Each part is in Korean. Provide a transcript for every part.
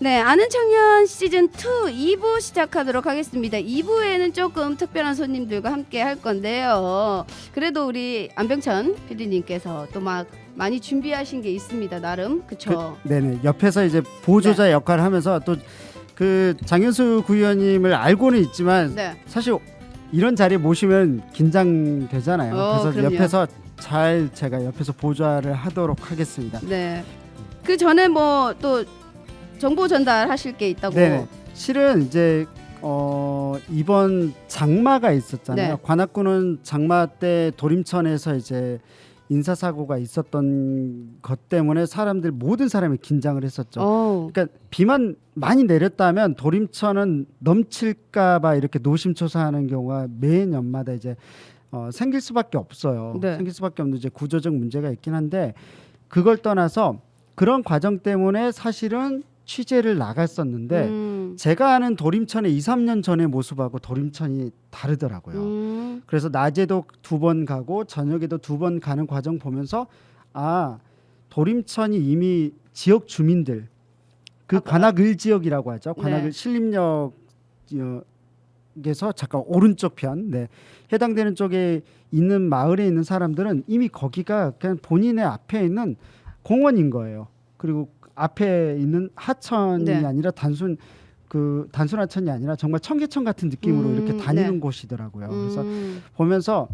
네, 아는 청년 시즌 2 2부 시작하도록 하겠습니다. 2부에는 조금 특별한 손님들과 함께 할 건데요. 그래도 우리 안병천 PD님께서 또 막 많이 준비하신 게 있습니다. 나름 그쵸? 네네. 옆에서 이제 보조자 역할을 하면서 또 그 장현수 구의원님을 알고는 있지만 네. 사실 이런 자리에 모시면 긴장되잖아요. 그래서 그럼요. 옆에서 잘 제가 옆에서 보좌를 하도록 하겠습니다. 네. 그 전에 뭐 또 정보 전달하실 게 있다고. 네. 실은 이제 이번 장마가 있었잖아요. 네. 관악구는 장마 때 도림천에서 이제 인사사고가 있었던 것 때문에 모든 사람이 긴장을 했었죠. 그러니까 비만 많이 내렸다면 도림천은 넘칠까봐 이렇게 노심초사하는 경우가 매년마다 이제 생길 수밖에 없어요. 네. 생길 수밖에 없는 이제 구조적 문제가 있긴 한데 그걸 떠나서 그런 과정 때문에 사실은 취재를 나갔었는데 제가 아는 도림천의 2, 3년 전의 모습하고 도림천이 다르더라고요. 그래서 낮에도 2번 가고 저녁에도 2번 가는 과정 보면서 아 도림천이 이미 지역 주민들 그 관악을 지역이라고 하죠. 관악을 네. 신림역에서 잠깐 오른쪽 편 해당되는 쪽에 있는 마을에 있는 사람들은 이미 거기가 그냥 본인의 앞에 있는 공원인 거예요. 그리고 앞에 있는 하천이 네. 아니라 단순 하천이 아니라 정말 청계천 같은 느낌으로 이렇게 다니는 네. 곳이더라고요. 그래서 보면서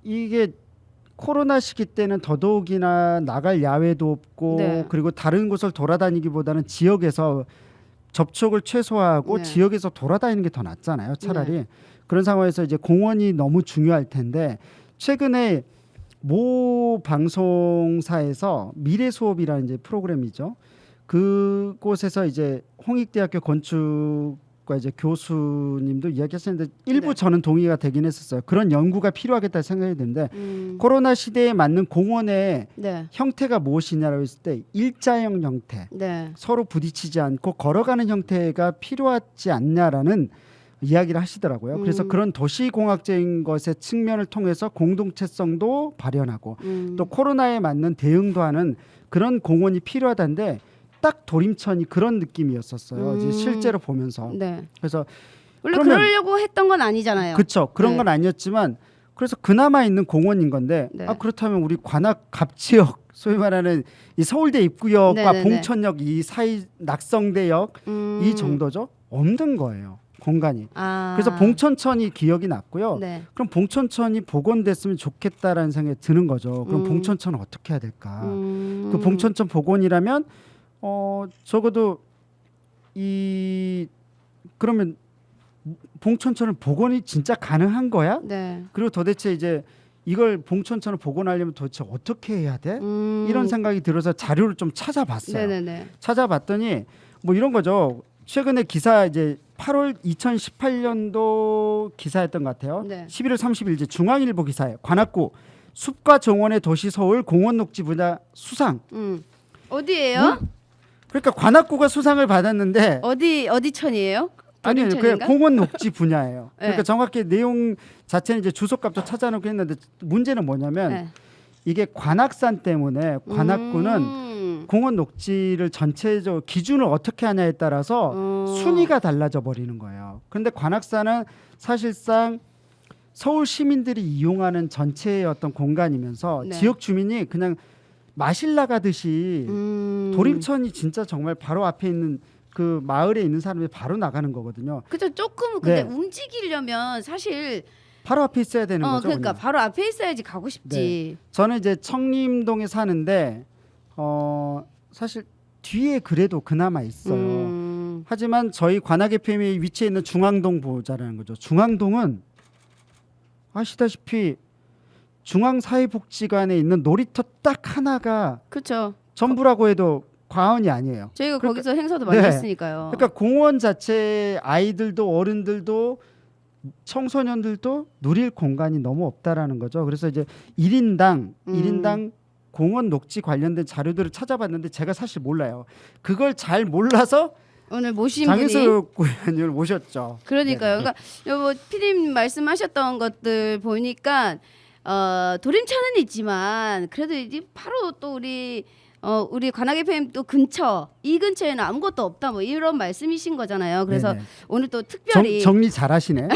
이게 코로나 시기 때는 더더욱이나 나갈 야외도 없고 네. 그리고 다른 곳을 돌아다니기보다는 지역에서 접촉을 최소화하고 네. 지역에서 돌아다니는 게 더 낫잖아요. 차라리. 네. 그런 상황에서 이제 공원이 너무 중요할 텐데 최근에 모 방송사에서 미래 수업이라는 이제 프로그램이죠. 그곳에서 이제 홍익대학교 건축과 이제 교수님도 이야기하셨는데 일부 네. 저는 동의가 되긴 했었어요. 그런 연구가 필요하겠다 생각이 드는데 코로나 시대에 맞는 공원의 네. 형태가 무엇이냐라고 했을 때 일자형 형태, 네. 서로 부딪히지 않고 걸어가는 형태가 필요하지 않냐라는 이야기를 하시더라고요. 그래서 그런 도시공학적인 것의 측면을 통해서 공동체성도 발현하고 또 코로나에 맞는 대응도 하는 그런 공원이 필요하다는데 딱 도림천이 그런 느낌이었었어요. 이제 실제로 보면서. 네. 그래서 원래 그러면- 그러려고 했던 건 아니잖아요. 그렇죠. 그런 네. 건 아니었지만 그래서 그나마 있는 공원인 건데 네. 그렇다면 우리 관악 갑지역 소위 말하는 이 서울대 입구역과 네네네. 봉천역 이 사이 낙성대역 이 정도죠. 없는 거예요. 공간이. 그래서 봉천천이 기억이 났고요. 네. 그럼 봉천천이 복원됐으면 좋겠다라는 생각이 드는 거죠. 그럼 봉천천은 어떻게 해야 될까? 그 봉천천 복원이라면 적어도 그러면 봉천천은 복원이 진짜 가능한 거야? 네. 그리고 도대체 이제 이걸 봉천천을 복원하려면 도대체 어떻게 해야 돼? 이런 생각이 들어서 자료를 좀 찾아봤어요. 네네네. 찾아봤더니 뭐 이런 거죠. 최근에 기사 이제 8월 2018년도 기사였던 것 같아요. 네. 11월 30일 이제 중앙일보 기사에 관악구 숲과 정원의 도시 서울 공원 녹지 분야 수상. 어디예요? 그러니까 관악구가 수상을 받았는데 어디 천이에요? 아니요, 도림천인가? 그 공원 녹지 분야예요. 네. 그러니까 정확히 내용 자체는 이제 주소값도 찾아놓고 했는데 문제는 뭐냐면 네. 이게 관악산 때문에 관악구는 공원 녹지를 전체적으로 기준을 어떻게 하냐에 따라서 순위가 달라져 버리는 거예요. 그런데 관악산은 사실상 서울 시민들이 이용하는 전체의 어떤 공간이면서 네. 지역 주민이 그냥 마실 나가듯이 도림천이 진짜 정말 바로 앞에 있는 그 마을에 있는 사람이 바로 나가는 거거든요. 그죠. 조금 근데 네. 움직이려면 사실 바로 앞에 있어야 되는 거죠. 그러니까 그냥. 바로 앞에 있어야지 가고 싶지. 저는 이제 청림동에 사는데 사실 뒤에 그래도 그나마 있어요. 하지만 저희 관악 FM이 위치해 있는 중앙동 보자라는 거죠. 중앙동은 아시다시피 중앙사회복지관에 있는 놀이터 딱 하나가 그렇죠. 전부라고 해도 과언이 아니에요. 저희가 그러니까- 거기서 행사도 많이 네. 했으니까요. 그러니까 공원 자체 아이들도 어른들도 청소년들도 누릴 공간이 너무 없다라는 거죠. 그래서 이제 1인당 공원 녹지 관련된 자료들을 찾아봤는데 제가 사실 몰라요. 그걸 잘 몰라서 오늘 모신 분이 장혜수 의원님을 모셨죠. 그러니까요. 네. 그러니까 뭐 피디님 말씀하셨던 것들 보니까 도림천은 있지만 그래도 이제 바로 또 우리 우리 관악 FM 또 근처 이 근처에는 아무것도 없다 뭐 이런 말씀이신 거잖아요. 그래서 네네. 오늘 또 특별히 정리 잘하시네.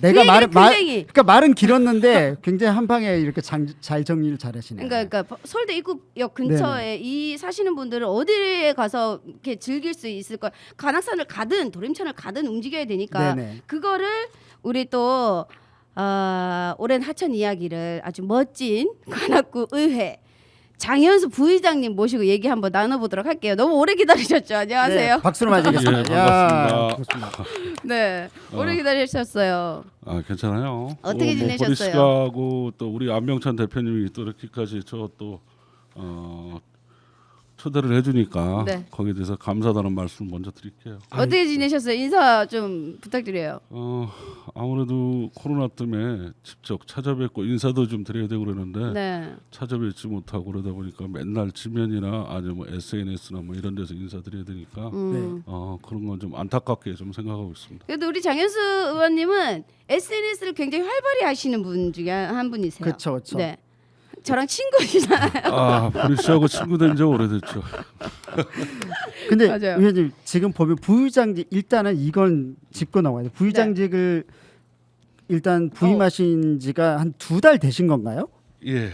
내가 그러니까 말은 길었는데 굉장히 한 방에 이렇게 잘 정리를 잘하시네. 그러니까 서울대 입구역 근처에 이 사시는 분들은 어디에 가서 이렇게 즐길 수 있을 거 관악산을 가든 도림천을 가든 움직여야 되니까 네네. 그거를 우리 또 오랜 하천 이야기를 아주 멋진 관악구 의회 장현수 부의장님 모시고 얘기 한번 나눠보도록 할게요. 너무 오래 기다리셨죠? 안녕하세요. 네, 박수로 맞이겠습니다. 예, 야, 반갑습니다. 반갑습니다. 네, 오래 기다리셨어요. 괜찮아요. 어떻게 지내셨어요? 보리 씨하고 또 우리 안병찬 대표님이 또 이렇게까지 저 또 초대를 해주니까 네. 거기에 대해서 감사하다는 말씀 먼저 드릴게요. 어떻게 지내셨어요? 인사 좀 부탁드려요. 아무래도 코로나 때문에 직접 찾아뵙고 인사도 좀 드려야 되고 그러는데 네. 찾아뵙지 못하고 그러다 보니까 맨날 지면이나 아니면 뭐 SNS나 뭐 이런 데서 인사드려야 되니까 그런 건 좀 안타깝게 좀 생각하고 있습니다. 그래도 우리 장현수 의원님은 SNS를 굉장히 활발히 하시는 분 중에 한 분이세요. 그렇죠. 네. 저랑 친구시잖아요. 보리 씨하고 친구 된 지 오래됐죠. 근데 맞아요. 의원님 지금 보면 부의장직 일단은 이건 짚고 넘어가야 돼요. 부의장직을 일단 부임하신 지가 한 2달 되신 건가요? 예.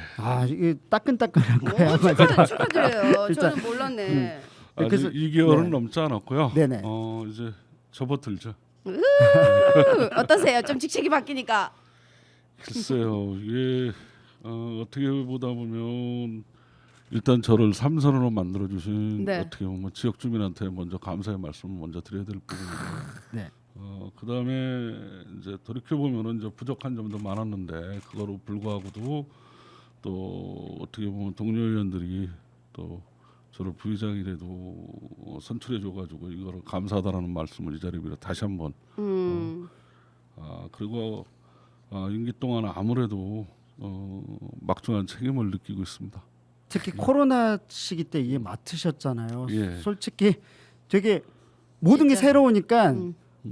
이게 따끈따끈한 거야. 축하드려요. 일단, 저는 몰랐네. 아직 그래서- 2개월은 네. 넘지 않았고요. 네네. 이제 접어들죠. 어떠세요? 좀 직책이 바뀌니까. 글쎄요, 이게 어떻게 보다 보면 일단 저를 삼선으로 만들어 주신 네. 어떻게 보면 지역 주민한테 먼저 감사의 말씀을 먼저 드려야 될 부분이고, 네. 그다음에 이제 돌이켜 보면은 이제 부족한 점도 많았는데 그거로 불구하고도 또 어떻게 보면 동료 의원들이 또 저를 부의장이라도 선출해 줘가지고 이거를 감사하다라는 말씀을 이 자리에 빌어 다시 한번 그리고 임기 동안 아무래도 막중한 책임을 느끼고 있습니다. 특히 코로나 시기 때 이게 맡으셨잖아요. 예. 솔직히 되게 모든 게 진짜. 새로우니까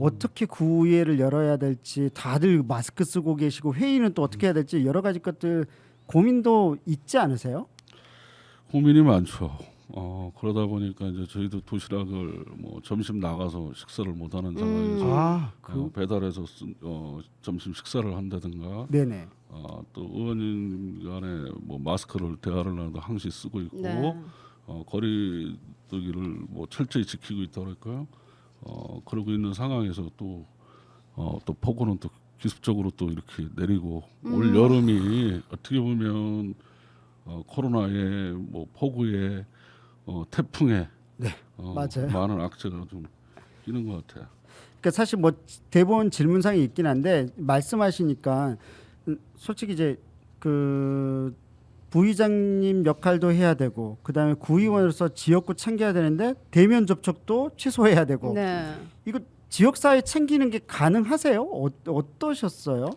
어떻게 구의회를 열어야 될지 다들 마스크 쓰고 계시고 회의는 또 어떻게 해야 될지 여러 가지 것들 고민도 있지 않으세요? 고민이 많죠. 그러다 보니까 이제 저희도 도시락을 뭐 점심 나가서 식사를 못하는 상황에서 배달해서 점심 식사를 한다든가 네네. 또 의원님 간에 뭐 마스크를 대화를 나눠도 항시 쓰고 있고 네. 거리두기를 뭐 철저히 지키고 있다고 할까요? 그러고 있는 상황에서 또 폭우는 또 기습적으로 또 이렇게 내리고 올 여름이 어떻게 보면 코로나에 뭐 폭우에 태풍에 맞아요. 많은 악재가 좀 있는 것 같아요. 그러니까 사실 뭐 대본 질문상이 있긴 한데 말씀하시니까 솔직히 이제 그 부의장님 역할도 해야 되고 그다음에 구의원으로서 지역구 챙겨야 되는데 대면 접촉도 취소해야 되고 네. 이거 지역사회 챙기는 게 가능하세요? 어떠셨어요?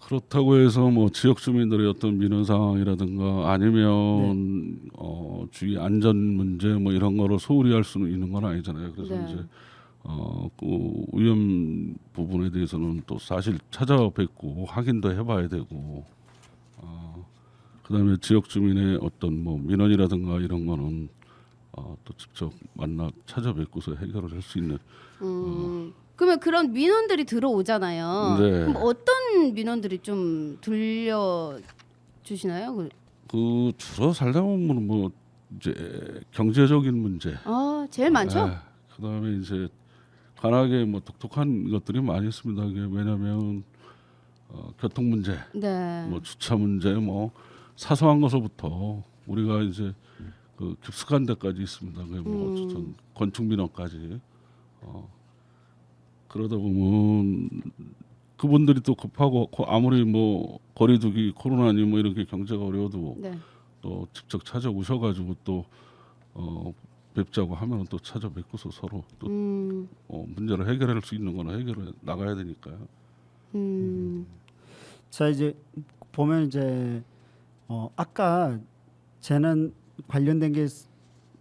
그렇다고 해서 뭐 지역 주민들의 어떤 민원 상황이라든가 아니면 주위 안전 문제 뭐 이런 거를 소홀히 할 수는 있는 건 아니잖아요. 그래서 네. 이제 그 위험 부분에 대해서는 또 사실 찾아뵙고 확인도 해봐야 되고 그다음에 지역 주민의 어떤 뭐 민원이라든가 이런 거는 또 직접 만나 찾아뵙고서 해결을 할 수 있는 그러면 그런 민원들이 들어오잖아요. 네. 그럼 어떤 민원들이 좀 들려 주시나요? 그 주로 살다 보면 뭐 이제 경제적인 문제 제일 많죠. 네. 그다음에 이제 관악에 뭐 독특한 것들이 많이 있습니다. 그게 왜냐하면 교통 문제, 네. 뭐 주차 문제, 뭐 사소한 것부터 우리가 이제 그 깊숙한 데까지 있습니다. 그게 뭐 어쨌든 건축 민원까지 그러다 보면 그분들이 또 급하고 아무리 뭐 거리두기 코로나니 뭐 이렇게 경제가 어려워도 네. 또 직접 찾아오셔가지고 또 뵙자고 하면 또 찾아뵙고서 서로 또 문제를 해결할 수 있는 거는 해결해 나가야 되니까요. 자 이제 보면 이제 아까 재난 관련된 게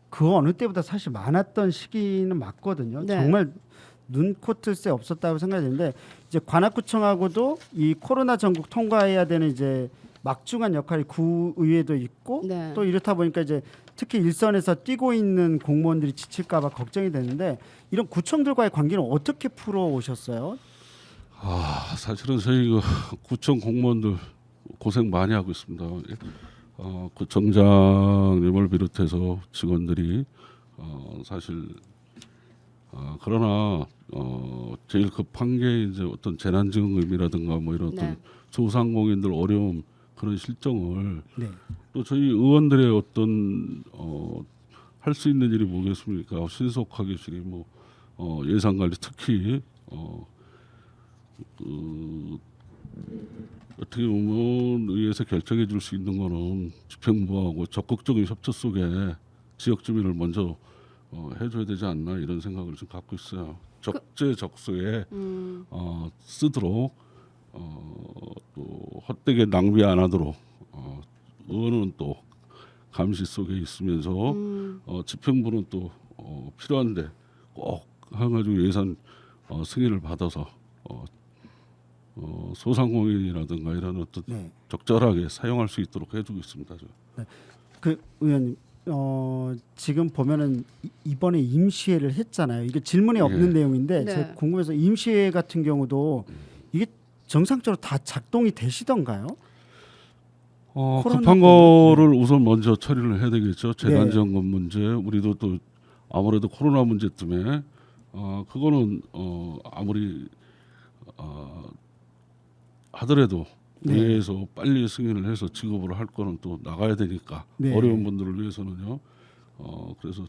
그 어느 때보다 사실 많았던 시기는 맞거든요. 네. 정말 눈코 뜰 새 없었다고 생각이 드는데 이제 관악구청하고도 이 코로나 전국 통과해야 되는 이제 막중한 역할이 구의회도 있고 네. 또 이렇다 보니까 이제 특히 일선에서 뛰고 있는 공무원들이 지칠까 봐 걱정이 되는데 이런 구청들과의 관계는 어떻게 풀어 오셨어요? 사실은 저희 그 구청 공무원들 고생 많이 하고 있습니다. 구청장님을 비롯해서 직원들이 사실 그러나 제일 급한 게 이제 어떤 재난지원금이라든가 뭐 이런 어떤 네. 소상공인들 어려움 그런 실정을 네. 또 저희 의원들의 어떤 할 수 있는 일이 뭐겠습니까? 신속하게 지금 뭐 예산 관리 특히 어떻게 보면 의회에서 결정해 줄 수 있는 거는 집행부하고 적극적인 협조 속에 지역 주민을 먼저 해줘야 되지 않나 이런 생각을 좀 갖고 있어요. 적재적소에 쓰도록 또 헛되게 낭비 안 하도록 의원은 또 감시 속에 있으면서 집행부는 또 필요한데 꼭 해가지고 예산 승인을 받아서 소상공인이라든가 이런 어떤 네. 적절하게 사용할 수 있도록 해주고 있습니다. 그 의원님 지금 보면은 이번에 임시회를 했잖아요. 이게 질문이 없는 예. 내용인데 네. 제가 궁금해서 임시회 같은 경우도 이게 정상적으로 다 작동이 되시던가요? 코로나 급한 거를 우선 먼저 처리를 해야 되겠죠. 네. 재난지원금 문제, 우리도 또 아무래도 코로나 문제 때문에 그거는 아무리 하더라도 네. 의회에서 빨리 승인을 해서 지급을 할 거는 또 나가야 되니까 네. 어려운 분들을 위해서는요. 그래서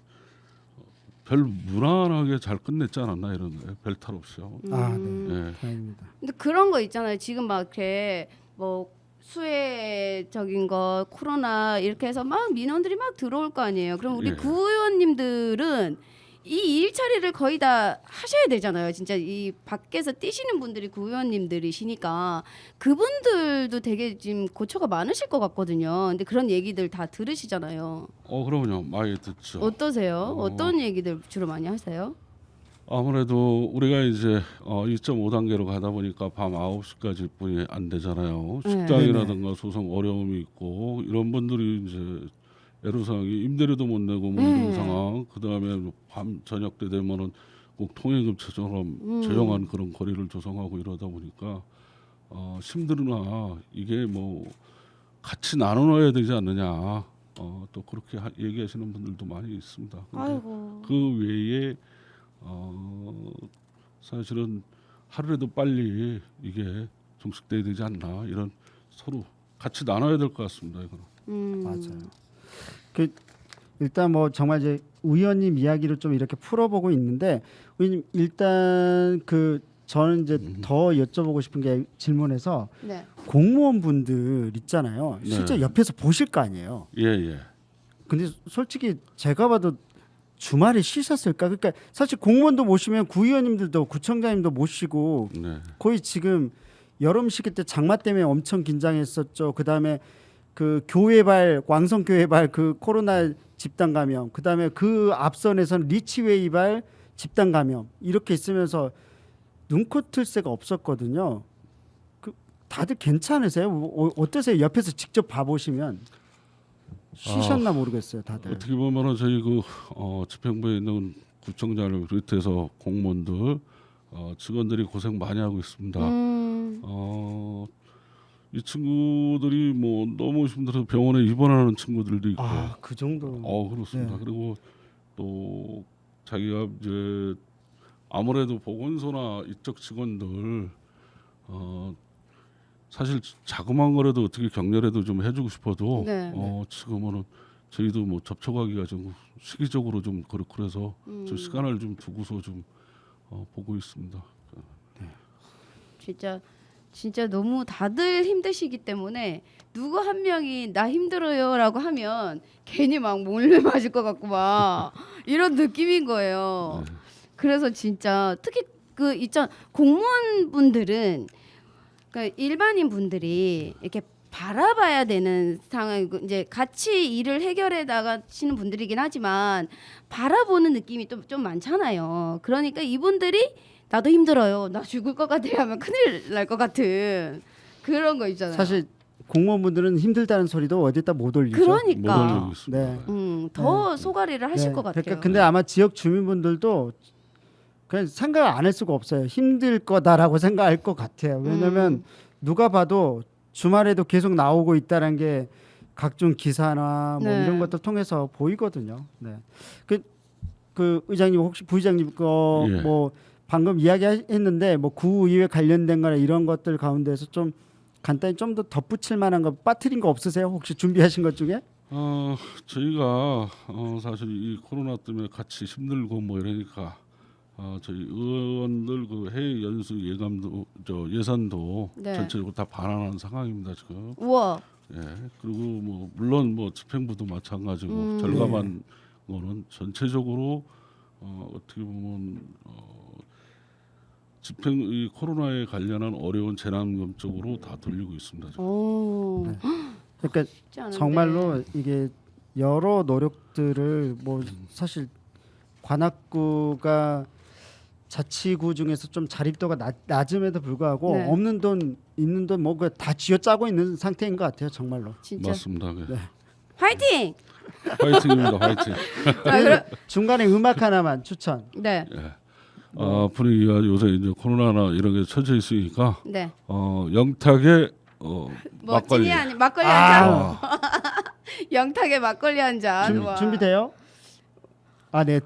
별 무난하게 잘 끝냈지 않았나 이런 별 탈 없이요. 아, 네. 예. 다행입니다. 근데 그런 거 있잖아요. 지금 막 이렇게 뭐 수혜적인 거 코로나 이렇게 해서 막 민원들이 막 들어올 거 아니에요. 그럼 우리 예. 구의원님들은 이 일처리를 거의 다 하셔야 되잖아요. 진짜 이 밖에서 뛰시는 분들이 구의원님들이시니까 그분들도 되게 지금 고초가 많으실 것 같거든요. 근데 그런 얘기들 다 들으시잖아요. 그럼요. 많이 듣죠. 어떠세요? 어떤 얘기들 주로 많이 하세요? 아무래도 우리가 이제 2.5단계로 가다 보니까 밤 9시까지 뿐이 안 되잖아요. 네. 직장이라든가 소송 어려움이 있고 이런 분들이 이제 애로사항이 임대료도 못 내고 뭐 이런 네. 상황. 그다음에 밤 저녁 때 되면은 꼭 통행급처럼 조용한 그런 거리를 조성하고 이러다 보니까 힘들으나 이게 뭐 같이 나눠야 되지 않느냐. 또 그렇게 얘기하시는 분들도 많이 있습니다. 근데 아이고. 그 외에 사실은 하루라도 빨리 이게 종식돼야 되지 않나 이런 서로 같이 나눠야 될 것 같습니다. 이거는. 맞아요. 그 일단 뭐 정말 이제 의원님 이야기를 좀 이렇게 풀어보고 있는데 의원님 일단 그 저는 이제 더 여쭤보고 싶은 게 질문에서 네. 공무원분들 있잖아요. 실제 네. 옆에서 보실 거 아니에요. 예. 근데 솔직히 제가 봐도 주말에 쉬셨을까? 그러니까 사실 공무원도 모시면 구의원님들도 구청장님도 모시고 네. 거의 지금 여름 시기 때 장마 때문에 엄청 긴장했었죠. 그다음에 그 교회발 왕성교회발 그 코로나 집단 감염, 그다음에 그 앞선에서는 리치웨이발 집단 감염 이렇게 있으면서 눈코 틀 새가 없었거든요. 그 다들 괜찮으세요? 어떠세요? 옆에서 직접 봐보시면 쉬셨나 모르겠어요, 다들. 어떻게 보면은 저희 그 집행부에 있는 구청장을 비롯해서 공무원들 직원들이 고생 많이 하고 있습니다. 이 친구들이 뭐 너무 힘들어서 병원에 입원하는 친구들도 있고. 그 정도. 그렇습니다. 네. 그리고 또 자기가 이제 아무래도 보건소나 이쪽 직원들 사실 자그마한 거라도 어떻게 격려라도 좀 해주고 싶어도 네. 지금은 저희도 뭐 접촉하기가 좀 시기적으로 좀 그렇고 그래서 좀 시간을 좀 두고서 좀 보고 있습니다. 진짜 너무 다들 힘드시기 때문에 누구 한 명이 나 힘들어요라고 하면 괜히 막 몰래 맞을 것 같고 막 이런 느낌인 거예요. 그래서 진짜 특히 그 있잖아 공무원분들은 그러니까 일반인 분들이 이렇게 바라봐야 되는 상황이고 이제 같이 일을 해결해 나가시는 분들이긴 하지만 바라보는 느낌이 좀 많잖아요. 그러니까 이분들이 나도 힘들어요. 나 죽을 것 같아 하면 큰일 날 것 같은 그런 거 있잖아요. 사실 공무원분들은 힘들다는 소리도 어디다 못 올리죠. 그러니까. 못 올리고 있습니다. 네. 더 소가리를 하실 것 같아요. 그러니까 근데 아마 지역 주민분들도 그냥 생각 안 할 수가 없어요. 힘들 거다라고 생각할 것 같아요. 왜냐하면 누가 봐도 주말에도 계속 나오고 있다는 게 각종 기사나 뭐 네. 이런 것들 통해서 보이거든요. 네. 그 의장님 혹시 부의장님 거 예. 뭐 방금 이야기했는데 뭐 구의회 관련된 거나 이런 것들 가운데서 좀 간단히 좀 더 덧붙일 만한 거 빠뜨린 거 없으세요? 혹시 준비하신 것 중에? 저희가 사실 이 코로나 때문에 같이 힘들고 뭐 이러니까 저희 의원들 그 해외 연수 예감도 예산도 네. 전체적으로 다 반환한 상황입니다 지금. 우와. 예. 그리고 뭐 물론 뭐 집행부도 마찬가지고 절감한 거는 전체적으로 어떻게 보면 집행 이 코로나에 관련한 어려운 재난금 쪽으로 다 돌리고 있습니다. 지금. 오. 네. 그러니까 쉽지 않은데. 정말로 이게 여러 노력들을 뭐 사실 관악구가 자치구 중에서 좀 자립도가 낮음에도 불구하고 네. 없는 돈 있는 돈 뭐 다 쥐어짜고 있는 상태인 것 같아요. 정말로. 진짜. 맞습니다. 네. 네. 화이팅. 화이팅입니다. 화이팅. 중간에 음악 하나만 추천. 네. 예. 분위기가 요새 이제 코로나나 이런 게 처져 있으니까 네. 영탁의 뭐 막걸리. 찐이 아니 막걸리 한 잔. 아, 영탁의 막걸리 한 잔. 우와. 준비돼요? 아, 네.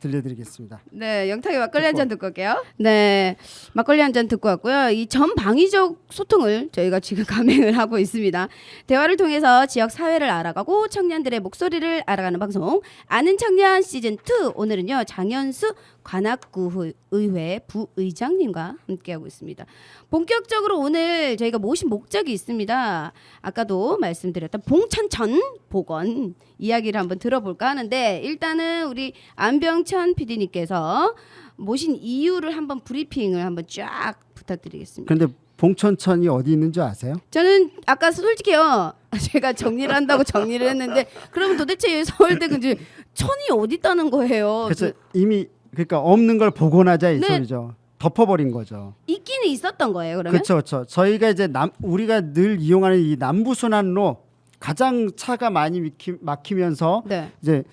들려드리겠습니다. 네, 영탁의 막걸리 한 잔 듣고 올게요. 네, 막걸리 한 잔 듣고 왔고요. 이 전방위적 소통을 저희가 지금 감행을 하고 있습니다. 대화를 통해서 지역 사회를 알아가고 청년들의 목소리를 알아가는 방송 아는 청년 시즌 2. 오늘은요 장현수 관악구 의회 부의장님과 함께하고 있습니다. 본격적으로 오늘 저희가 모신 목적이 있습니다. 아까도 말씀드렸던 봉천천 복원 이야기를 한번 들어볼까 하는데 일단은 우리 안병천 PD님께서 모신 이유를 한번 브리핑을 한번 쫙 부탁드리겠습니다. 근데 봉천천이 어디 있는 줄 아세요? 저는 아까 솔직히요 제가 정리를 한다고 정리를 했는데 그러면 도대체 서울대 근데 천이 어디 있다는 거예요? 그래서 이미 그러니까 없는 걸 복원하자 이 네. 소리죠. 덮어버린 거죠. 있기는 있었던 거예요. 그러면 그렇죠, 그렇죠. 저희가 이제 우리가 늘 이용하는 이 남부순환로 가장 차가 많이 막히면서 네. 이제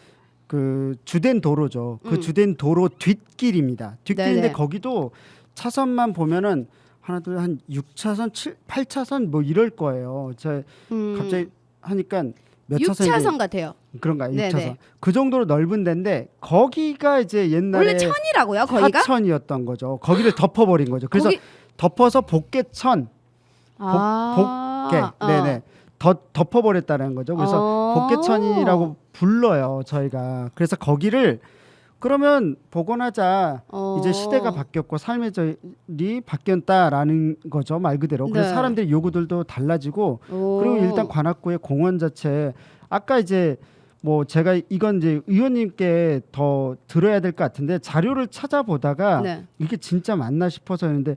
그 주된 도로죠. 그 주된 도로 뒷길입니다. 뒷길인데 네네. 거기도 차선만 보면은 하나 둘 한 6차선, 7, 8차선 뭐 이럴 거예요. 저 갑자기 하니까 몇 6차선 같아요. 그런가요? 네네. 6차선. 그 정도로 넓은 데인데 거기가 이제 옛날에 원래 천이라고요, 거기가? 하천이었던 거죠. 거기를 덮어버린 거죠. 그래서 거기- 덮어서 복개천, 복개, 네네, 덮어버렸다는 거죠. 그래서 복개천이라고 불러요, 저희가. 그래서 거기를 그러면 복원하자. 이제 시대가 바뀌었고 삶의 질이 바뀌었다라는 거죠, 말 그대로. 그래서 네. 사람들의 요구들도 달라지고 그리고 일단 관악구의 공원 자체 아까 이제 뭐 제가 이건 이제 의원님께 더 들어야 될 것 같은데 자료를 찾아보다가 네. 이게 진짜 맞나 싶어서 했는데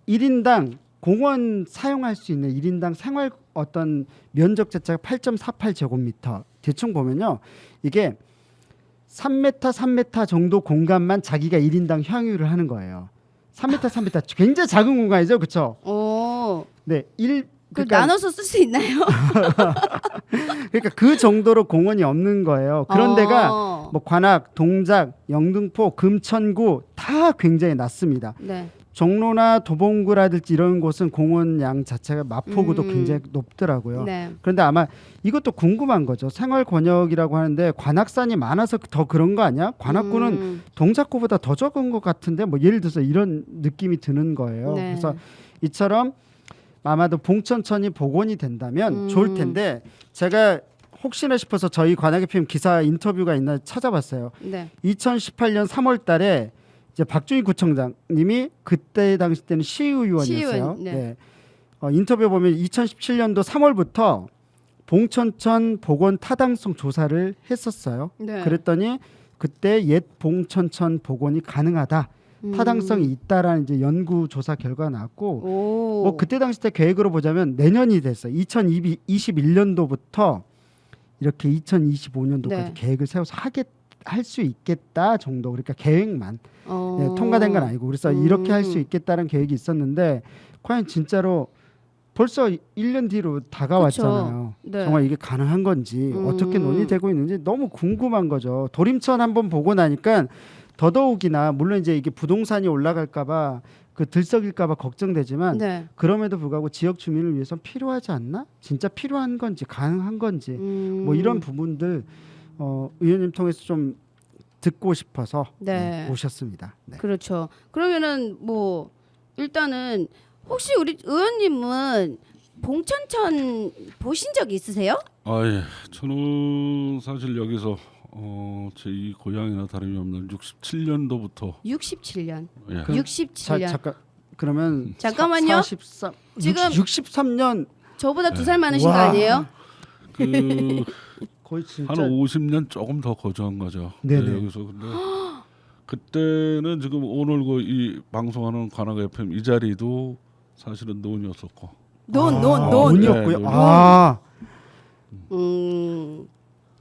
1인당 공원 사용할 수 있는 1인당 생활 어떤 면적 자체가 8.48제곱미터. 대충 보면요. 이게 3m, 3m 정도 공간만 자기가 1인당 향유를 하는 거예요. 3m, 3m 굉장히 작은 공간이죠. 그렇죠? 오. 네. 그 나눠서 쓸 수 있나요? 그러니까 그 정도로 공원이 없는 거예요. 그런 데가 뭐 관악, 동작, 영등포, 금천구 다 굉장히 낮습니다. 네. 종로나 도봉구라든지 이런 곳은 공원 양 자체가 마포구도 굉장히 높더라고요. 네. 그런데 아마 이것도 궁금한 거죠. 생활 권역이라고 하는데 관악산이 많아서 더 그런 거 아니야? 관악구는 동작구보다 더 적은 것 같은데 뭐 예를 들어서 이런 느낌이 드는 거예요. 네. 그래서 이처럼 아마도 봉천천이 복원이 된다면 좋을 텐데 제가 혹시나 싶어서 저희 관악의 PM 기사 인터뷰가 있나 찾아봤어요. 네. 2018년 3월 달에 이제 박준희 구청장님이 그때 당시 때는 시의원이었어요. 시의원, 네. 네. 인터뷰 보면 2017년도 3월부터 봉천천 복원 타당성 조사를 했었어요. 네. 그랬더니 그때 옛 봉천천 복원이 가능하다. 타당성이 있다라는 이제 연구 조사 결과가 나왔고 오. 뭐 그때 당시 때 계획으로 보자면 내년이 됐어요. 2021년도부터 이렇게 2025년도까지 네. 계획을 세워서 할 수 있겠다 정도. 그러니까 계획만 통과된 건 아니고 그래서 이렇게 할 수 있겠다는 계획이 있었는데 과연 진짜로 벌써 1년 뒤로 다가왔잖아요. 네. 정말 이게 가능한 건지 어떻게 논의되고 있는지 너무 궁금한 거죠. 도림천 한번 보고 나니까 더더욱이나 물론 이제 이게 부동산이 올라갈까봐 그 들썩일까봐 걱정되지만 네. 그럼에도 불구하고 지역 주민을 위해서 필요하지 않나? 진짜 필요한 건지 가능한 건지 뭐 이런 부분들 의원님 통해서 좀 듣고 싶어서 네. 모셨습니다. 네. 그렇죠. 그러면은 뭐 일단은 혹시 우리 의원님은 봉천천 보신 적 있으세요? 아 예, 저는 사실 여기서 제 이 고향이나 다름이 없는 67년도부터 67년. 예. 67년. 잠깐 그러면 잠깐만요. 43, 지금 63년 저보다 2살 많으신 거 와. 아니에요? 그 거의 진짜 한 50년 조금 더 거주한 거죠. 네네. 네, 여기서 근데 그때는 지금 오늘 그 이 방송하는 관악 FM 이 자리도 사실은 논이었었고. 논. 논이었고요. 네, 아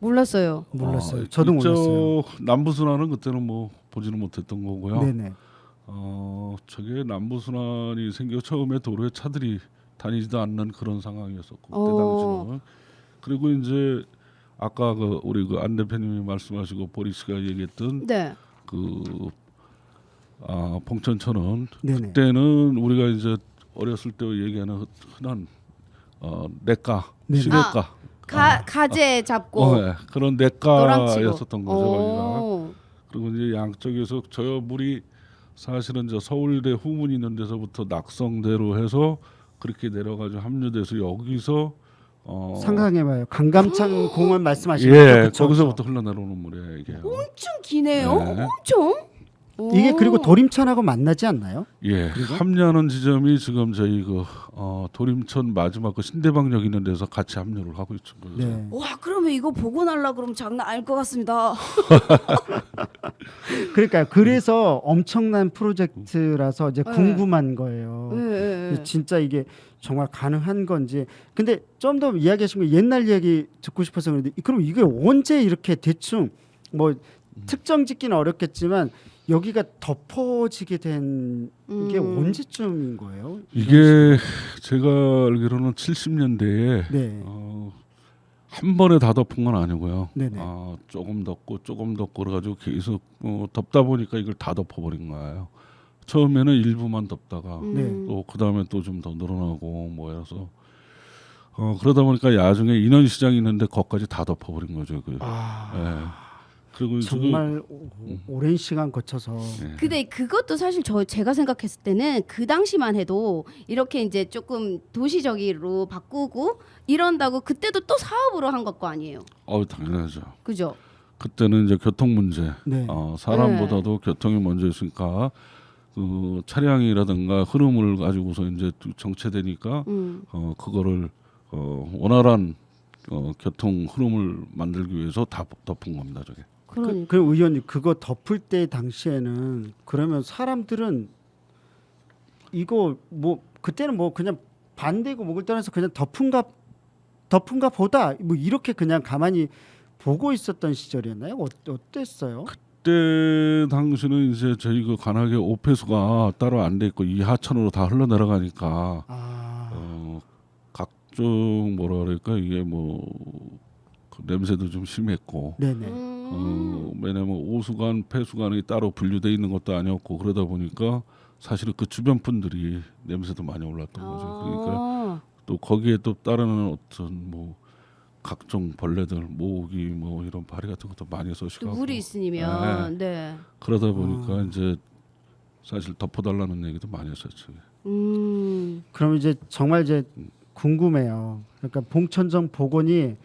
몰랐어요. 몰랐어요. 저도 몰랐어요. 남부순환은 그때는 뭐 보지는 못했던 거고요. 네네. 저게 남부순환이 생겨 처음에 도로에 차들이 다니지도 않는 그런 상황이었었고 그때 어. 당시는. 그리고 이제 아까 그 우리 그 안 대표님이 말씀하시고 보리 씨가 얘기했던 네. 그 봉천천은 네네. 그때는 우리가 이제 어렸을 때 얘기하는 흔한 냇가, 네네. 시냇가, 가재 잡고 네, 그런 노랑치고. 냇가였었던 거죠. 거기가. 오. 그리고 이제 양쪽에서 저 물이 사실은 저 서울대 후문 있는 데서부터 낙성대로 해서 그렇게 내려가지고 합류돼서 여기서 상상해봐요. 강감창 공원 말씀하시는 예, 거죠? 그쵸? 거기서부터 흘러내려오는 물이에요 이게. 엄청 기네요. 네. 엄청. 이게 오. 그리고 도림천하고 만나지 않나요? 예, 합류하는 지점이 지금 저희 그 도림천 마지막 그 신대방역 있는 데서 같이 합류를 하고 있죠. 네. 와, 그러면 이거 보고 날라 그러면 장난 아닐 것 같습니다. 그러니까요. 그래서 엄청난 프로젝트라서 이제 네. 궁금한 거예요. 네. 진짜 이게 정말 가능한 건지. 근데 좀 더 이야기하신 거 옛날 이야기 듣고 싶어서 그런데 그럼 이게 언제 이렇게 대충 뭐 특정 짓기는 어렵겠지만 여기가 덮어지게 된 게 언제쯤인 거예요? 이게 제가 알기로는 70년대에 네. 한 번에 다 덮은 건 아니고요. 네네. 조금 덮고 그래가지고 계속 덮다 보니까 이걸 다 덮어버린 거예요. 처음에는 일부만 덮다가 네. 또 그 다음에 또 좀 더 늘어나고 뭐해서 그러다 보니까 야중에 인원 시장이 있는데 거기까지 다 덮어버린 거죠. 예. 그리고 정말 오랜 시간 거쳐서 근데 그것도 사실 제가 생각했을 때는 그 당시만 해도 이렇게 이제 조금 도시적으로 바꾸고 이런다고 그때도 또 사업으로 한 것 거 아니에요? 당연하죠. 그죠? 그때는 이제 교통 문제, 네. 사람보다도 교통이 먼저 있으니까 그 차량이라든가 흐름을 가지고서 이제 정체되니까 그거를 원활한 교통 흐름을 만들기 위해서 다 덮은 겁니다, 저게. 그러니까. 그 의원님 그거 덮을 때 당시에는 그러면 사람들은 이거 뭐 그때는 뭐 그냥 반대고 목을 떠나서 그냥 덮은가 보다 뭐 이렇게 그냥 가만히 보고 있었던 시절이었나요? 어땠어요? 그때 당시는 이제 저희 그 관악의 오폐수가 따로 안 돼 있고 이 하천으로 다 흘러내려가니까 각종 뭐라 그럴까 이게 그 냄새도 좀 심했고 네네. 왜냐면 오수관, 폐수관이 따로 분류돼 있는 것도 아니었고 그러다 보니까 사실은 그 주변 분들이 냄새도 많이 올랐던 거죠. 그러니까 또 거기에 또 따르는 어떤 뭐 각종 벌레들, 모기 뭐 이런 바리 같은 것도 많이 쏘시고 물이 있으면 네. 그러다 보니까 이제 사실 덮어달라는 얘기도 많이 했었죠. 그럼 이제 정말 이제 궁금해요. 그러니까 봉천정 복원이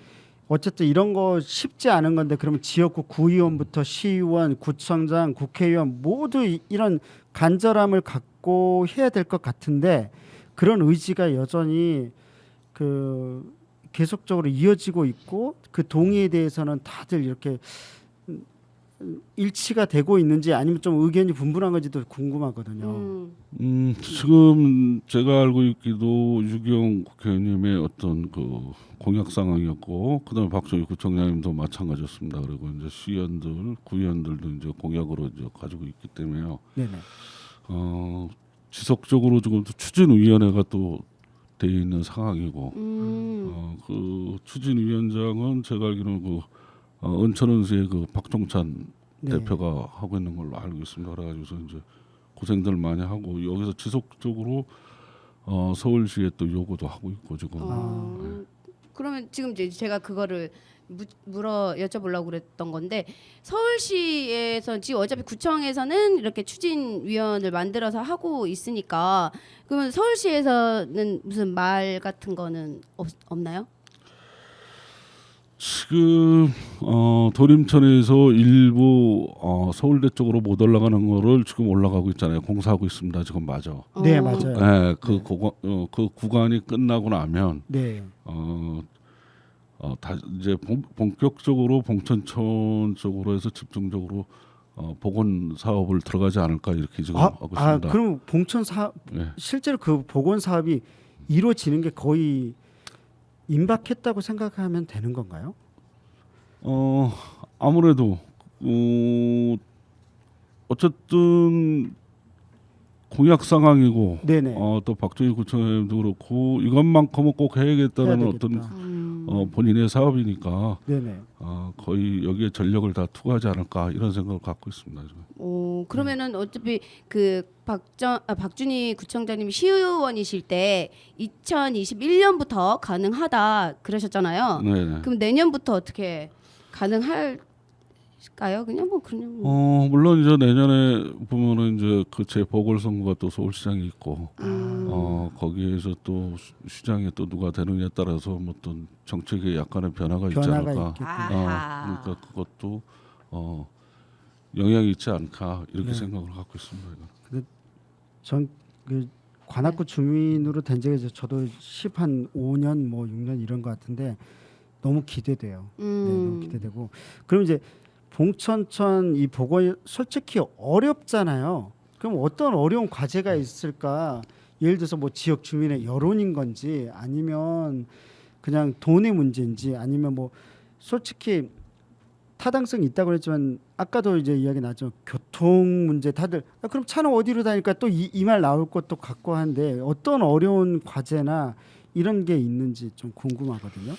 어쨌든 이런 거 쉽지 않은 건데 그러면 지역구 구의원부터 시의원, 구청장, 국회의원 모두 이런 간절함을 갖고 해야 될 것 같은데 그런 의지가 여전히 그 계속적으로 이어지고 있고 그 동의에 대해서는 다들 이렇게 일치가 되고 있는지 아니면 좀 의견이 분분한 건지도 궁금하거든요. 지금 제가 알고 있기도 유경 국회의원님의 어떤 그 공약 상황이었고 그다음에 박정희 구청장님도 마찬가지였습니다. 그리고 이제 시의원들, 구의원들도 이제 공약으로 이제 가지고 있기 때문에요. 네네. 지속적으로 지금 추진위원회가 또 돼 있는 상황이고 그 추진위원장은 제가 알기로는 그 은천은수의 그 박종찬 네. 대표가 하고 있는 걸로 알고 있습니다. 그래가지고서 이제 고생들 많이 하고 여기서 지속적으로 서울시에 또 요구도 하고 있고 지금. 그러면 지금 이제 제가 그거를 여쭤보려고 그랬던 건데 서울시에서 지금 어차피 구청에서는 이렇게 추진위원을 만들어서 하고 있으니까 그러면 서울시에서는 무슨 말 같은 거는 없나요? 지금 도림천에서 일부 서울대 쪽으로 못 올라가는 거를 지금 올라가고 있잖아요. 공사하고 있습니다. 지금 맞아. 네, 맞아요. 네, 그 구간이 끝나고 나면 네. 다 이제 본격적으로 봉천천 쪽으로 해서 집중적으로 복원 사업을 들어가지 않을까 이렇게 지금 하고 있습니다. 그럼 봉천 사업 네. 실제로 그 복원 사업이 이루어지는 게 거의 임박했다고 생각하면 되는 건가요? 아무래도 어쨌든 공약 상황이고 네네. 또 박정희 구청장도 그렇고 이것만큼은 꼭 해야겠다는 해야 어떤 되겠다. 본인의 사업이니까 네네. 거의 여기에 전력을 다 투구하지 않을까 이런 생각을 갖고 있습니다. 지금. 그러면은 어차피 그 박준희 구청장님이 시의원이실 때 2021년부터 가능하다 그러셨잖아요. 네네. 그럼 내년부터 어떻게 가능할까요? 그냥 뭐. 물론 이제 내년에 보면은 이제 그 재보궐선거가 또 서울시장이 있고 거기에서 또 시장에 또 누가 되느냐에 따라서 뭐 어떤 정책에 약간의 변화가 있지 않을까. 있겠군요. 그러니까 그것도 영향이 있지 않을까 이렇게 네. 생각을 갖고 있습니다. 전 그 관악구 주민으로 된 지가 이제 저도 15년 뭐 6년 이런 것 같은데 너무 기대돼요. 네, 너무 기대되고. 그럼 이제 봉천천 이 복원 솔직히 어렵잖아요. 그럼 어떤 어려운 과제가 있을까? 예를 들어서 뭐 지역 주민의 여론인 건지 아니면 그냥 돈의 문제인지 아니면 뭐 솔직히 타당성이 있다고 그랬지만 아까도 이제 이야기 나죠. 교통 문제 다들 그럼 차는 어디로 다니까 또 이 말 나올 것도 같고 한데 어떤 어려운 과제나 이런 게 있는지 좀 궁금하거든요.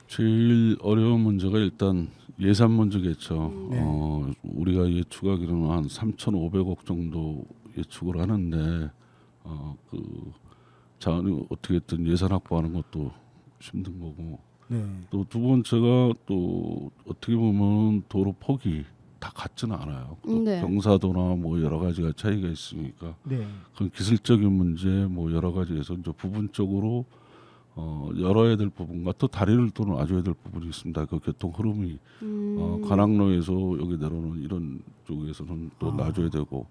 제일 어려운 문제가 일단 예산 문제겠죠. 네. 우리가 예측하기로는 한 3,500억 정도 예측을 하는데 자원이 어떻게든 예산 확보하는 것도 힘든 거고 네. 또 두 번째가 또 어떻게 보면 도로 폭이 다 같지는 않아요. 또 네. 경사도나 뭐 여러 가지가 차이가 있으니까 네. 그런 기술적인 문제 뭐 여러 가지에서 이제 부분적으로 열어야 될 부분과 또 다리를 또 놔줘야 될 부분이 있습니다. 그 교통 흐름이 관악로에서 여기 내려오는 이런 쪽에서는 또 놔줘야 되고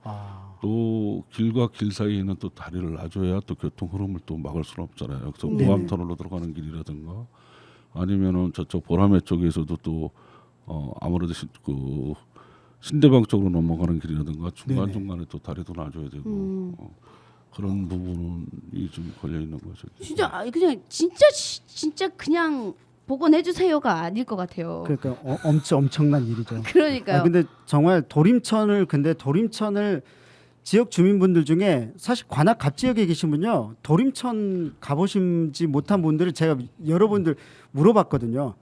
또 길과 길 사이에는 또 다리를 놔줘야 또 교통 흐름을 또 막을 수는 없잖아요. 그래서 네네. 모암터널로 들어가는 길이라든가 아니면은 저쪽 보라매 쪽에서도 또 아무래도 그 신대방 쪽으로 넘어가는 길이라든가 중간 중간에 또 다리도 놔줘야 되고 그런 부분이 좀 걸려 있는 거죠. 진짜 그냥 진짜 그냥 복원해 주세요가 아닐 것 같아요. 그러니까 엄청난 일이죠. 그러니까요. 근데 정말 도림천을 지역 주민분들 중에 사실 관악 갑 지역에 계신 분요 도림천 가보신지 못한 분들을 제가 여러분들 물어봤거든요.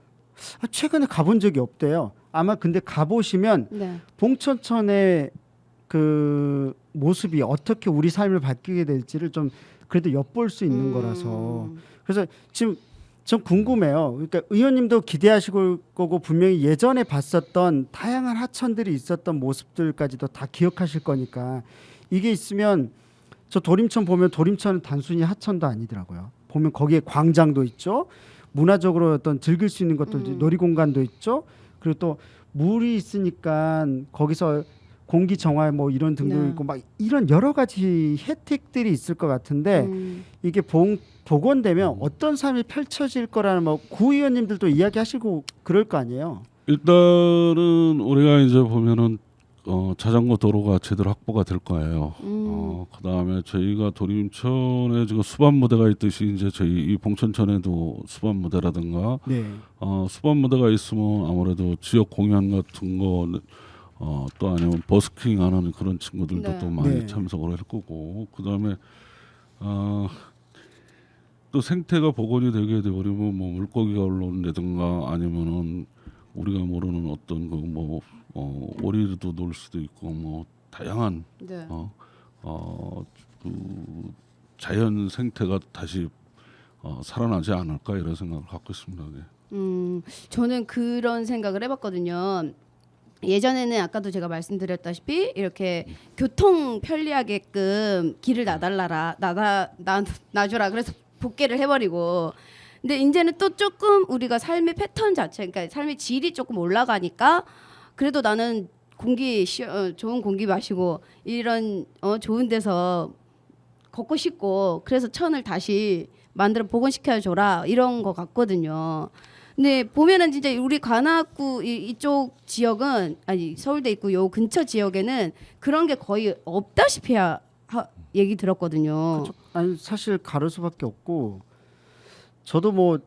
최근에 가본 적이 없대요. 아마 근데 가보시면 네. 봉천천의 그 모습이 어떻게 우리 삶을 바뀌게 될지를 좀 그래도 엿볼 수 있는 거라서 그래서 지금 좀 궁금해요. 그러니까 의원님도 기대하시고 거고 분명히 예전에 봤었던 다양한 하천들이 있었던 모습들까지도 다 기억하실 거니까 이게 있으면 저 도림천 보면 도림천은 단순히 하천도 아니더라고요. 보면 거기에 광장도 있죠. 문화적으로 어떤 즐길 수 있는 것들 놀이공간도 있죠. 그리고 또 물이 있으니까 거기서 공기 정화 뭐 이런 등도 네. 있고 막 이런 여러 가지 혜택들이 있을 것 같은데 이게 복원되면 어떤 삶이 펼쳐질 거라는 뭐 구의원님들도 이야기하시고 그럴 거 아니에요. 일단은 우리가 이제 보면은 자전거 도로가 제대로 확보가 될 거예요. 그다음에 저희가 도림천에 지금 수반 무대가 있듯이 이제 저희 이 봉천천에도 수반 무대라든가 네. 수반 무대가 있으면 아무래도 지역 공연 같은 거 또 아니면 버스킹하는 그런 친구들도 네. 또 많이 네. 참석을 할 거고 그다음에 또 생태가 복원이 되게 돼버리면 뭐 물고기가 올라온다든가 아니면은 우리가 모르는 어떤 그 뭐 오리도 놀 수도 있고 뭐 다양한 네. 그 자연 생태가 다시 살아나지 않을까 이런 생각을 갖고 있습니다. 네. 저는 그런 생각을 해봤거든요. 예전에는 아까도 제가 말씀드렸다시피 이렇게 교통 편리하게끔 길을 놔주라 그래서 복개를 해버리고, 근데 이제는 또 조금 우리가 삶의 패턴 자체, 그러니까 삶의 질이 조금 올라가니까 그래도 나는 좋은 공기 마시고 이런 좋은 데서 걷고 싶고, 그래서 천을 다시 만들어 복원시켜 줘라 이런 거 같거든요. 근데 보면은 진짜 우리 관악구 이쪽 지역은, 아니 서울대 있고 요 근처 지역에는 그런 게 거의 없다시피 얘기 들었거든요. 그쵸. 아니 사실 가를 수밖에 없고 저도 뭐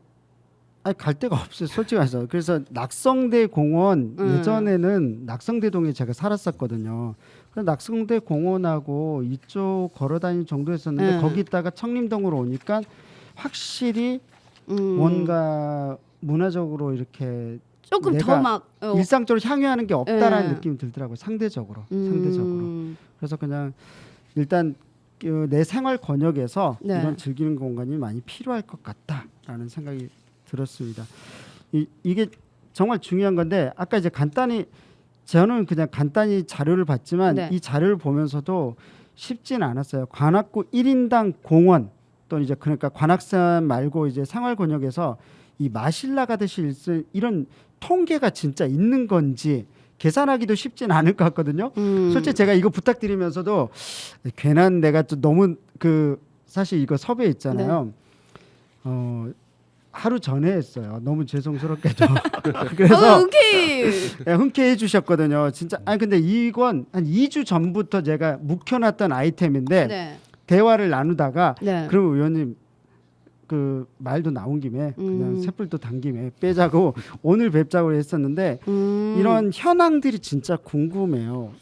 갈 데가 없어요 솔직히 말해서. 그래서 낙성대 공원 예전에는 낙성대동에 제가 살았었거든요. 그래서 낙성대 공원하고 이쪽 걸어다니는 정도였었는데 거기다가 청림동으로 오니까 확실히 뭔가 문화적으로 이렇게 조금 내가 더 막 일상적으로 향유하는 게 없다라는 예. 느낌이 들더라고요. 상대적으로. 그래서 그냥 일단 내 생활 권역에서 네. 이런 즐기는 공간이 많이 필요할 것 같다라는 생각이 들었습니다. 이게 정말 중요한 건데 아까 이제 간단히 저는 그냥 간단히 자료를 봤지만 네. 이 자료를 보면서도 쉽진 않았어요. 관악구 1인당 공원 또는 이제 그러니까 관악산 말고 이제 생활 권역에서 이 마실 나가듯이 이런 통계가 진짜 있는 건지 계산하기도 쉽진 않을 것 같거든요. 솔직히 제가 이거 부탁드리면서도 괜한 내가 또 너무 사실 이거 섭외 있잖아요. 하루 전에 했어요. 너무 죄송스럽게도. 그래서 오케이. 네, 흔쾌해 주셨거든요. 진짜 아니 근데 이건 한 2주 전부터 제가 묵혀놨던 아이템인데 네. 대화를 나누다가 네. 그럼 의원님 그 말도 나온 김에 그냥 셋불도 단 김에 빼자고 오늘 뵙자고 했었는데 이런 현황들이 진짜 궁금해요.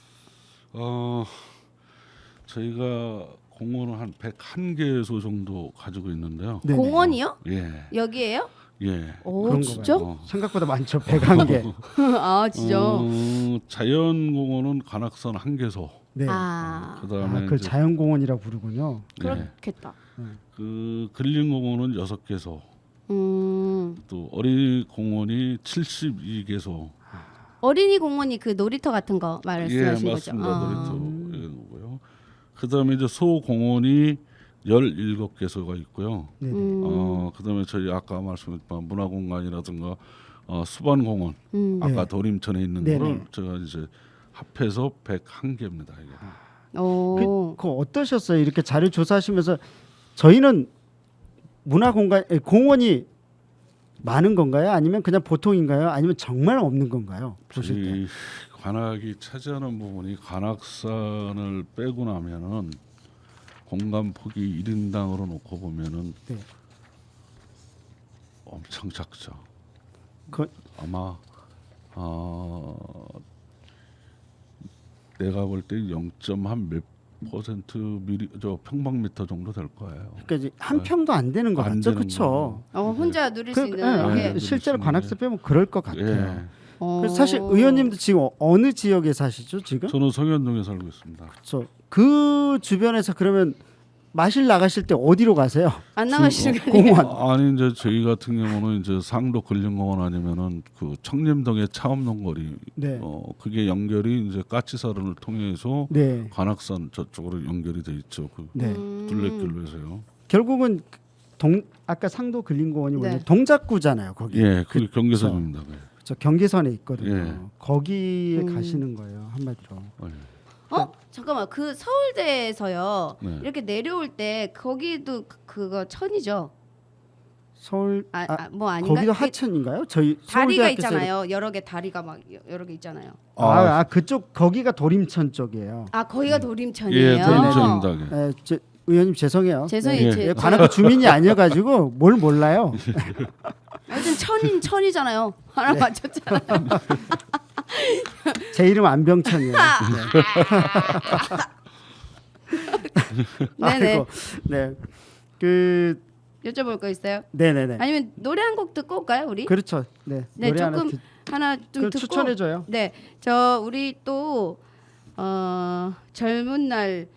저희가 공원을 한 101개소 정도 가지고 있는데요. 네네. 공원이요? 예. 여기에요? 예. 오 그런 거 진짜? 봐요. 생각보다 많죠. 101개. 아 진짜. 자연공원은 관악산 1개소. 네. 그다음에 그 이제 자연공원이라고 부르군요. 그렇겠다. 그 근린공원은 6개소. 또 어린이공원이 72개소. 어린이 공원이 그 놀이터 같은 거 말씀하신 예, 거죠? 맞습니다. 놀이터고요. 그다음에 이제 소공원이 17개소가 있고요. 네네. 그다음에 저희 아까 말씀했던 문화공간이라든가 수반공원 아까 네. 도림천에 있는 네네. 거를 제가 이제 합해서 101개입니다. 이게. 오. 그 어떠셨어요? 이렇게 자료 조사하시면서 저희는 공원이 많은 건가요? 아니면 그냥 보통인가요? 아니면 정말 없는 건가요? 보실 때. 저희 관악이 차지하는 부분이 관악산을 빼고 나면은 공간 폭이 1인당으로 놓고 보면은 네. 엄청 작죠. 아마 내가 볼 때 0.몇 % 평방미터 정도 될 거예요. 그러니까 이제 한 평도 안 되는 것 안 같죠, 되는 그렇죠? 혼자 누릴 수 있는 네. 게. 실제로 누릴 수 관악산 빼면 그럴 것 같아요. 예. 그래서 사실 의원님도 지금 어느 지역에 사시죠, 지금? 저는 성현동에 살고 있습니다. 그 주변에서 그러면 마실 나가실 때 어디로 가세요? 안 나가시는 거 아니에요? 공원. 아니 이제 저희 같은 경우는 이제 상도 근린공원 아니면은 그 청림동의 차업농거리 네. 그게 연결이 이제 까치사를 통해서 네. 관악산 저쪽으로 연결이 돼 있죠. 그 네. 둘레길로 해서요. 결국은 아까 상도 근린공원이 네. 원래 동작구잖아요, 거기. 예, 그 경계선입니다. 네. 저 경계선에 있거든요. 예. 거기에 가시는 거예요, 한마디로. 예. 잠깐만, 그 서울대에서요. 네. 이렇게 내려올 때 거기도 그거 천이죠? 서울 뭐 아닌가? 거기도 그 하천인가요? 저희 다리가 서울대학교에서 있잖아요. 여러 개 다리가 막 여러 개 있잖아요. 그쪽 거기가 도림천 쪽이에요. 거기가 도림천이에요. 예, 도림천입니다. 네, 의원님 죄송해요. 죄송해요. 예. 관악구 주민이 아니어가지고 뭘 몰라요. 하여튼 천이잖아요. 하나 맞췄잖아요. 제 이름 안병천이에요. 네네. 아이고, 네. 그 여쭤볼 거 있어요? 네네네. 아니면 노래 한 곡 듣고 올까요, 우리? 그렇죠. 네. 네, 노래 조금 하나 좀 그걸 듣고. 추천해줘요. 네, 저 우리 또 젊은 날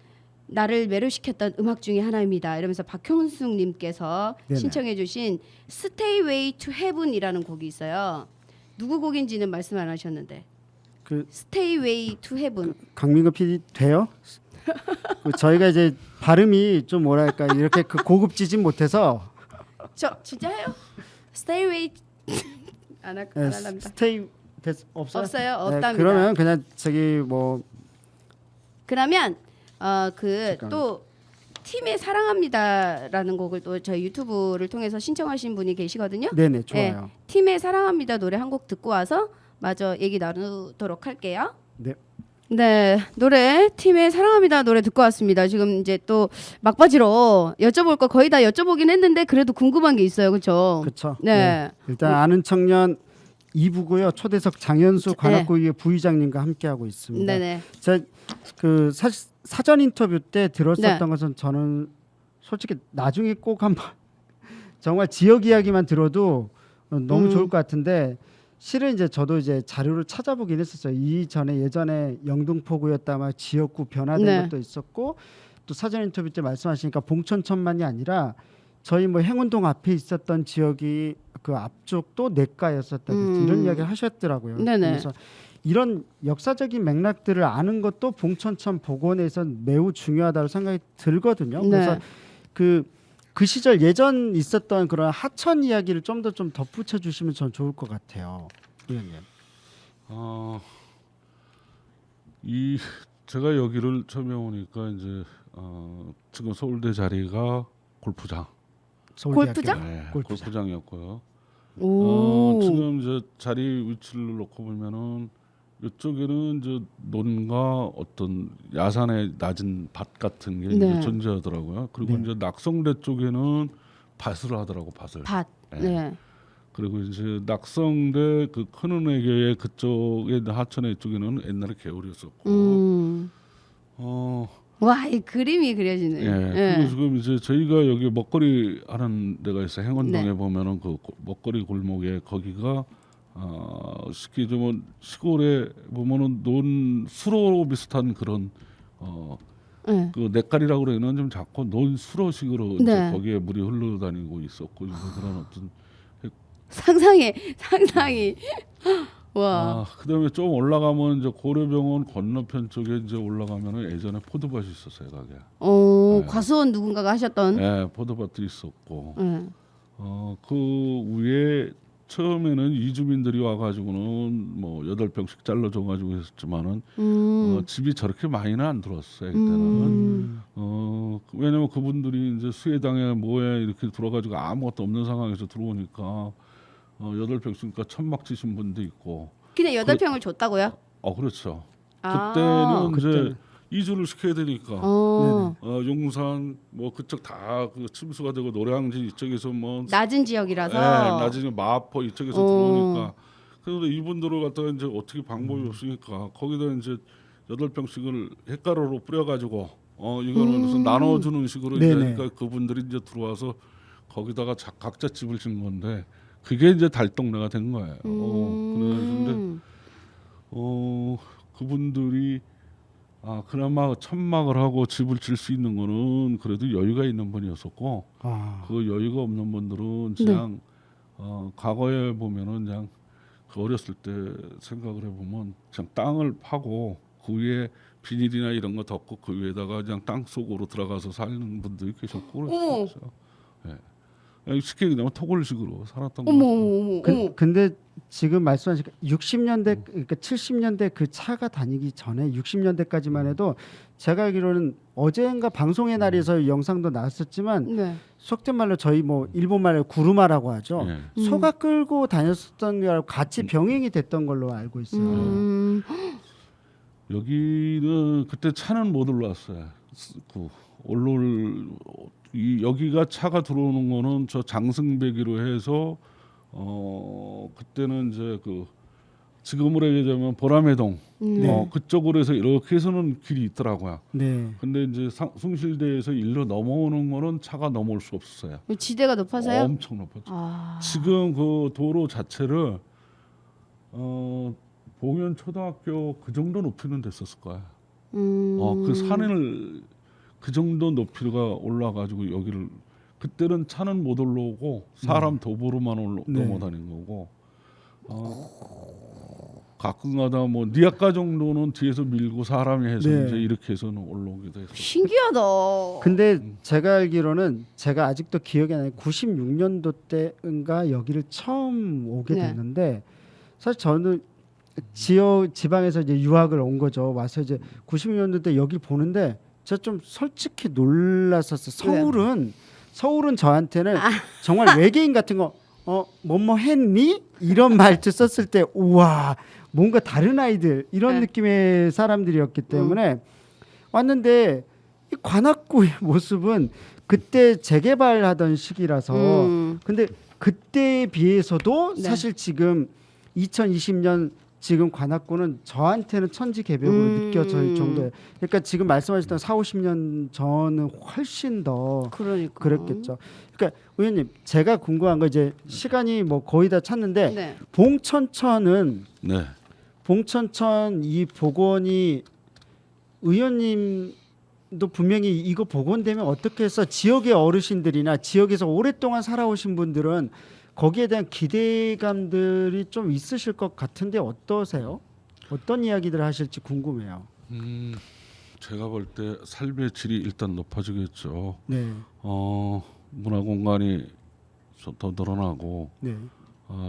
나를 매료시켰던 음악 중에 하나입니다. 이러면서 박형숙님께서 네네. 신청해주신 Stairway to Heaven이라는 곡이 있어요. 누구 곡인지는 말씀 안 하셨는데. 그 Stairway to Heaven. 강민구 PD 돼요? 저희가 이제 발음이 좀 뭐랄까 이렇게 그 고급지진 못해서 저 진짜 해요? Stairway 안 할랍니다. 스테이 없어요? 없어요. 네, 없답니다. 그러면 그냥 저기 뭐 그러면 그 잠깐. 또 팀의 사랑합니다라는 곡을 또 저희 유튜브를 통해서 신청하신 분이 계시거든요. 네네 좋아요. 팀의 사랑합니다 노래 한 곡 듣고 와서 마저 얘기 나누도록 할게요. 네. 네, 노래 팀의 사랑합니다 노래 듣고 왔습니다. 지금 이제 또 막바지로 여쭤볼 거 거의 다 여쭤보긴 했는데 그래도 궁금한 게 있어요, 그렇죠? 그렇죠. 네. 일단 아는 청년 2부고요. 초대석 장현수 관악구의 부의장님과 함께하고 있습니다. 네네. 제그 사전 인터뷰 때 들었었던 네. 것은 저는 솔직히 나중에 꼭 한번 정말 지역 이야기만 들어도 너무 좋을 것 같은데 실은 이제 저도 이제 자료를 찾아보긴 했었어요. 예전에 영등포구였다 막 지역구 변화된 네. 것도 있었고 또 사전 인터뷰 때 말씀하시니까 봉천천만이 아니라 저희 뭐 행운동 앞에 있었던 지역이 그 앞쪽도 내과였었다 이런 이야기를 하셨더라고요. 네네. 그래서 이런 역사적인 맥락들을 아는 것도 봉천천 복원에서 매우 중요하다고 생각이 들거든요. 네. 그래서 그 시절 예전 있었던 그런 하천 이야기를 좀 더 좀 덧붙여 주시면 전 좋을 것 같아요. 의원님. 이 제가 여기를 처음에 오니까 이제 지금 서울대 자리가 골프장, 서울대학교. 골프장? 네, 골프장. 골프장이었고요. 오. 지금 이제 자리 위치를 놓고 보면은 이쪽에는 이제 논과 어떤 야산의 낮은 밭 같은 게 네. 이제 존재하더라고요. 그리고 네. 이제 낙성대 쪽에는 밭을 하더라고 밭을. 밭. 네. 네. 그리고 이제 낙성대 그 큰은혜교의 그쪽에 있는 하천의 쪽에는 옛날에 개울이었었고. 와, 이 그림이 그려지네. 예. 그리고 지금 이제 저희가 여기 먹거리 하는 데가 있어요. 행원동에 네. 보면은 그 먹거리 골목에 거기가 쉽게 좀 시골에 보면은 논 수로 비슷한 그런 네. 그 냇가리라고 그러는 좀 작고 논 수로식으로 이제 네. 거기에 물이 흘러다니고 있었고 이제 그런 어떤 상상이. 와. 그다음에 좀 올라가면 이제 고려병원 건너편 쪽에 이제 올라가면은 예전에 포도밭이 있었어요, 가게. 네. 과수원 누군가가 하셨던. 예, 포도밭도 있었고. 네. 그 위에 처음에는 이주민들이 와가지고는 뭐 8평씩 잘라줘가지고 했었지만은 집이 저렇게 많이는 안 들어왔어요 그때는. 왜냐면 그분들이 이제 수해당에 뭐에 이렇게 들어가지고 아무것도 없는 상황에서 들어오니까 8평씩이니까 천막 치신 분도 있고. 그냥 8평을 줬다고요? 그렇죠. 아. 그때는 이제 이주를 시켜야 되니까. 용산 뭐 그쪽 다 그 침수가 되고 노량진 이쪽에서 뭐 낮은 지역이라서. 낮은 마포 이쪽에서 들어오니까 그런데 이분들을 갖다가 이제 어떻게 방법이 없으니까 거기다 이제 8평씩을 햇가루로 뿌려가지고 이거는 무슨 나눠주는 식으로 이제 네네. 그러니까 그분들이 이제 들어와서 거기다가 각자 집을 짓는 건데 그게 이제 달동네가 된 거예요. 그런데 그분들이 그나마 천막을 하고 집을 질 수 있는 거는 그래도 여유가 있는 분이었었고 그 여유가 없는 분들은 그냥 과거에 보면은 그냥 그 어렸을 때 생각을 해보면 그냥 땅을 파고 그 위에 비닐이나 이런 거 덮고 그 위에다가 그냥 땅 속으로 들어가서 사는 분들이 계셨고 그랬었어요. 예. 쉽게 그냥 토굴식으로 살았던 거죠. 근데 지금 말씀하신 60년대 그러니까 70년대 그 차가 다니기 전에 60년대까지만 해도 제가 알기로는 어제인가 방송의 날에서 영상도 나왔었지만 네. 속된 말로 저희 뭐 일본 말로 구루마라고 하죠. 예. 소가 끌고 다녔었던 거하고 같이 병행이 됐던 걸로 알고 있어요. 여기는 그때 차는 못 올라왔어요. 그 여기가 차가 들어오는 거는 저 장승배기로 해서 그때는 이제 그 지금으로 얘기하자면 보라매동 그쪽으로 해서 이렇게 해서는 길이 있더라고요. 네. 근데 이제 숭실대에서 일로 넘어오는 거는 차가 넘어올 수 없었어요. 지대가 높아서요? 엄청 높았죠. 아. 지금 그 도로 자체를 봉현 초등학교 그 정도 높이는 됐었을 거야. 그 산을 그 정도 높이가 올라가지고 여기를 그때는 차는 못 올라오고 사람 도보로만 네. 넘어다닌 거고 가끔가다 뭐 니아까 정도는 뒤에서 밀고 사람이 해서 네. 이제 이렇게 해서는 올라오기도 했어요. 신기하다. 근데 제가 알기로는 제가 아직도 기억이 나요. 96년도 때인가 여기를 처음 오게 네. 됐는데 사실 저는 지방에서 이제 유학을 온 거죠. 와서 이제 96년도 때 여기 보는데 제가 좀 솔직히 놀랐었어요. 서울은 저한테는 정말 외계인 같은 거 뭐뭐 했니? 이런 말투 썼을 때 우와 뭔가 다른 아이들 이런 네. 느낌의 사람들이었기 때문에 왔는데 이 관악구의 모습은 그때 재개발하던 시기라서 근데 그때에 비해서도 네. 사실 지금 2020년 지금 관악구는 저한테는 천지개벽으로 느껴질 정도예요. 그러니까 지금 말씀하셨던 4, 50년 전은 훨씬 더 그러니까. 그랬겠죠. 그러니까 의원님 제가 궁금한 거 이제 시간이 뭐 거의 다 찼는데 네. 봉천천은 네. 봉천천 이 복원이 의원님도 분명히 이거 복원되면 어떻게 해서 지역의 어르신들이나 지역에서 오랫동안 살아오신 분들은 거기에 대한 기대감들이 좀 있으실 것 같은데 어떠세요? 어떤 이야기들을 하실지 궁금해요. 제가 볼 때 삶의 질이 일단 높아지겠죠. 네, 문화 공간이 더 늘어나고 네,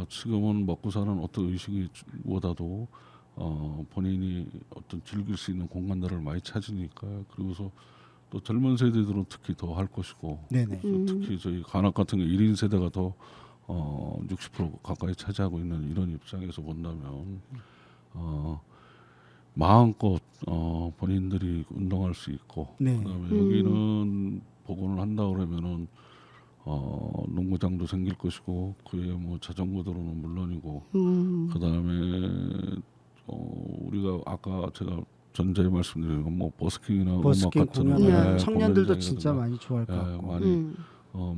지금은 먹고 사는 어떤 의식보다도 본인이 어떤 즐길 수 있는 공간들을 많이 찾으니까 그리고서 또 젊은 세대들은 특히 더 할 것이고 네, 네. 특히 저희 관악 같은 게 1인 세대가 더 60% 가까이 차지하고 있는 이런 입장에서 본다면 마음껏 본인들이 운동할 수 있고 네. 그다음에 여기는 복원을 한다 그러면은 농구장도 생길 것이고 그에 뭐 자전거 도로는 물론이고 그다음에 우리가 아까 제가 전자에 말씀드린 건 뭐 버스킹이나 버스킹 음악 같은 공연 네, 청년들도 공연장이라든가 진짜 많이 좋아할 것 같고. 많이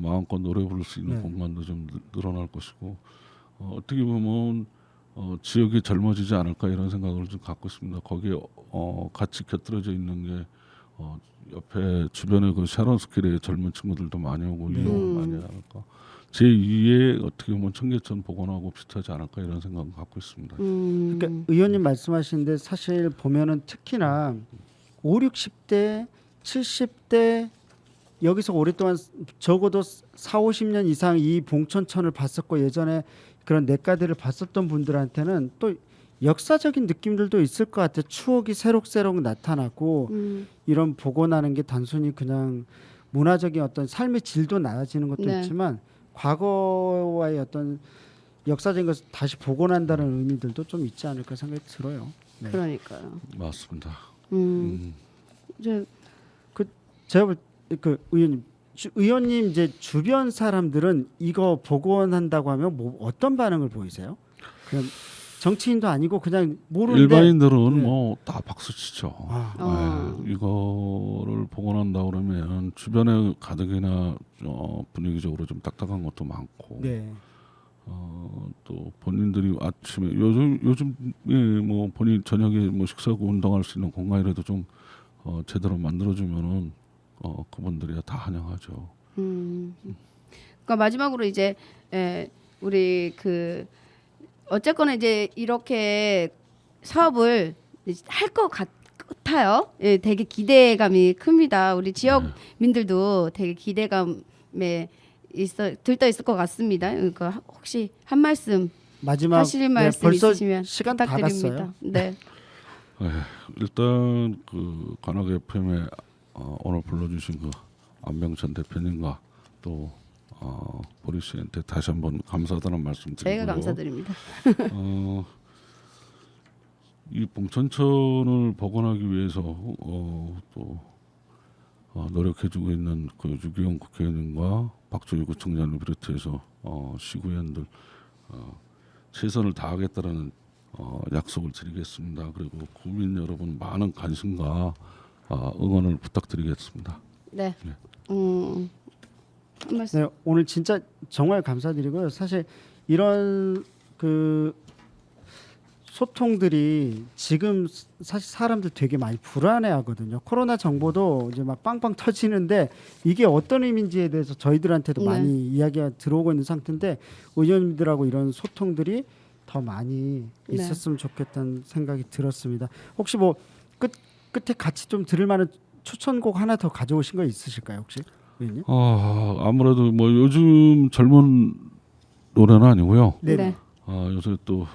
마음껏 노래 부를 수 있는 네. 공간도 좀 늘어날 것이고 어떻게 보면 지역이 젊어지지 않을까 이런 생각을 좀 갖고 있습니다. 거기에 같이 곁들여져 있는 게 옆에 주변에 그 샤론스킬의 젊은 친구들도 많이 오고 네. 이용을 많이 할까. 제 2의 어떻게 보면 청계천 복원하고 비슷하지 않을까 이런 생각을 갖고 있습니다. 그러니까 의원님 말씀하시는데 사실 보면은 특히나 5, 60대, 70대 여기서 오랫동안 적어도 4, 50년 이상 이 봉천천을 봤었고 예전에 그런 냇가들을 봤었던 분들한테는 또 역사적인 느낌들도 있을 것 같아요. 추억이 새록새록 나타나고 이런 복원하는 게 단순히 그냥 문화적인 어떤 삶의 질도 나아지는 것도 네. 있지만 과거와의 어떤 역사적인 것을 다시 복원한다는 의미들도 좀 있지 않을까 생각이 들어요. 네. 그러니까요. 맞습니다. 이제 제가 그 의원님 이제 주변 사람들은 이거 복원한다고 하면 뭐 어떤 반응을 보이세요? 그냥 정치인도 아니고 그냥 모르는데 일반인들은 네. 뭐 다 박수치죠. 아, 이거를 복원한다 그러면 주변에 가덕이나 분위기적으로 좀 딱딱한 것도 많고 네. 또 본인들이 아침에 요즘 뭐 본인 저녁에 뭐 식사하고 운동할 수 있는 공간이라도 좀 제대로 만들어주면은 그분들이 다 환영하죠. 그러니까 마지막으로 이제 우리 그 어쨌거나 이제 이렇게 사업을 할 것 같아요. 예, 되게 기대감이 큽니다. 우리 지역민들도 되게 기대감에 들떠 있을 것 같습니다. 그러니까 혹시 한 말씀 마지막 하실 말씀 벌써 있으시면 시간 다 부탁드립니다. 갔어요. 네. 일단 그 관악 FM에 오늘 불러주신 그 안병천 대표님과 또 보리 씨한테 다시 한번 감사하다는 말씀드리고요. 저희가 감사드립니다. 이 봉천천을 복원하기 위해서 또 노력해주고 있는 그 유기용 국회의원님과 박주희 구청장을 비롯해서 시구위원들 최선을 다하겠다라는 약속을 드리겠습니다. 그리고 국민 여러분 많은 관심과 응원을 부탁드리겠습니다. 네. 네. 한 말씀. 네, 오늘 진짜 정말 감사드리고요. 사실 이런 그 소통들이 지금 사실 사람들 되게 많이 불안해하거든요. 코로나 정보도 이제 막 빵빵 터지는데 이게 어떤 의미인지에 대해서 저희들한테도 네. 많이 이야기가 들어오고 있는 상태인데 의원님들하고 이런 소통들이 더 많이 네. 있었으면 좋겠다는 생각이 들었습니다. 혹시 뭐 끝에 같이 좀 들을 만한 추천곡 하나 더 가져오신 거 있으실까요, 혹시 의원님? 아무래도 뭐 요즘 젊은 노래는 아니고요. 네. 요새 또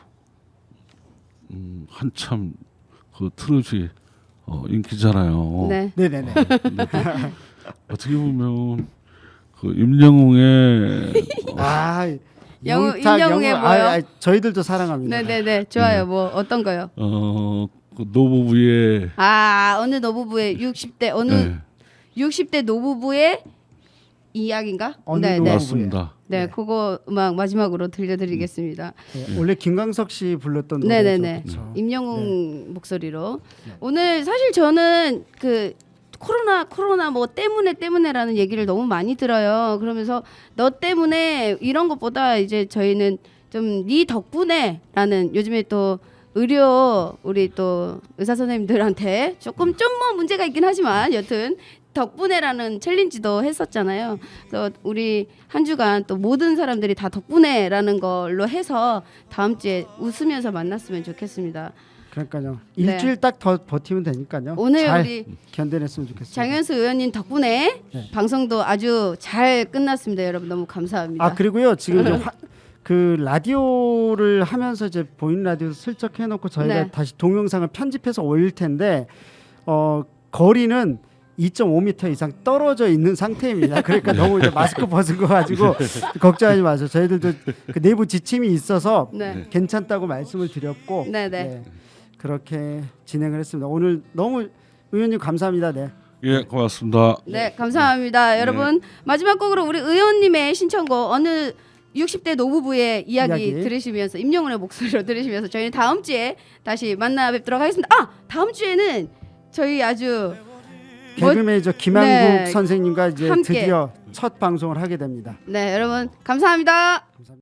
한참 그 트롯이 인기잖아요. 네. 네네네. 근데 또 어떻게 보면 그 임영웅의 임영웅의 뭐요? 저희들도 사랑합니다. 네네네. 좋아요. 뭐 어떤 거요? 그 노부부의 어느 노부부의 60대 어느 네, 60대 노부부의 이야기인가? 어느 네, 노부부의. 네. 맞습니다. 네, 그거 음악 마지막으로 들려드리겠습니다. 네, 원래 김광석 씨 불렀던 노래죠. 네네네. 그쵸? 임영웅 목소리로. 네. 오늘 사실 저는 그 코로나 뭐 때문에라는 얘기를 너무 많이 들어요. 그러면서 너 때문에 이런 것보다 이제 저희는 좀 네 덕분에라는 요즘에 또 의료 우리 또 의사 선생님들한테 조금 좀 뭐 문제가 있긴 하지만 여튼 덕분에라는 챌린지도 했었잖아요. 그래서 우리 한 주간 또 모든 사람들이 다 덕분에라는 걸로 해서 다음 주에 웃으면서 만났으면 좋겠습니다. 그러니까요. 네. 일주일 딱 더 버티면 되니까요. 오늘 잘 우리 견뎌냈으면 좋겠습니다. 장현수 의원님 덕분에 네. 방송도 아주 잘 끝났습니다. 여러분 너무 감사합니다. 그리고요 지금 이제 그 라디오를 하면서 이제 보이는 라디오 슬쩍 해놓고 저희가 네. 다시 동영상을 편집해서 올릴 텐데 거리는 2.5m 이상 떨어져 있는 상태입니다. 그러니까 너무 이제 마스크 벗은 거 가지고 걱정하지 마세요. 저희들도 그 내부 지침이 있어서 네. 괜찮다고 말씀을 드렸고 네네. 네, 그렇게 진행을 했습니다. 오늘 너무 의원님 감사합니다. 네. 예, 고맙습니다. 네, 감사합니다. 여러분 마지막 곡으로 우리 의원님의 신청곡 어느 60대 노부부의 이야기 들으시면서 임영웅의 목소리로 들으시면서 저희는 다음 주에 다시 만나 뵙도록 하겠습니다. 다음 주에는 저희 아주 개그맨이죠 김한국 네, 선생님과 이제 함께. 드디어 첫 방송을 하게 됩니다. 네, 여러분 감사합니다. 감사합니다.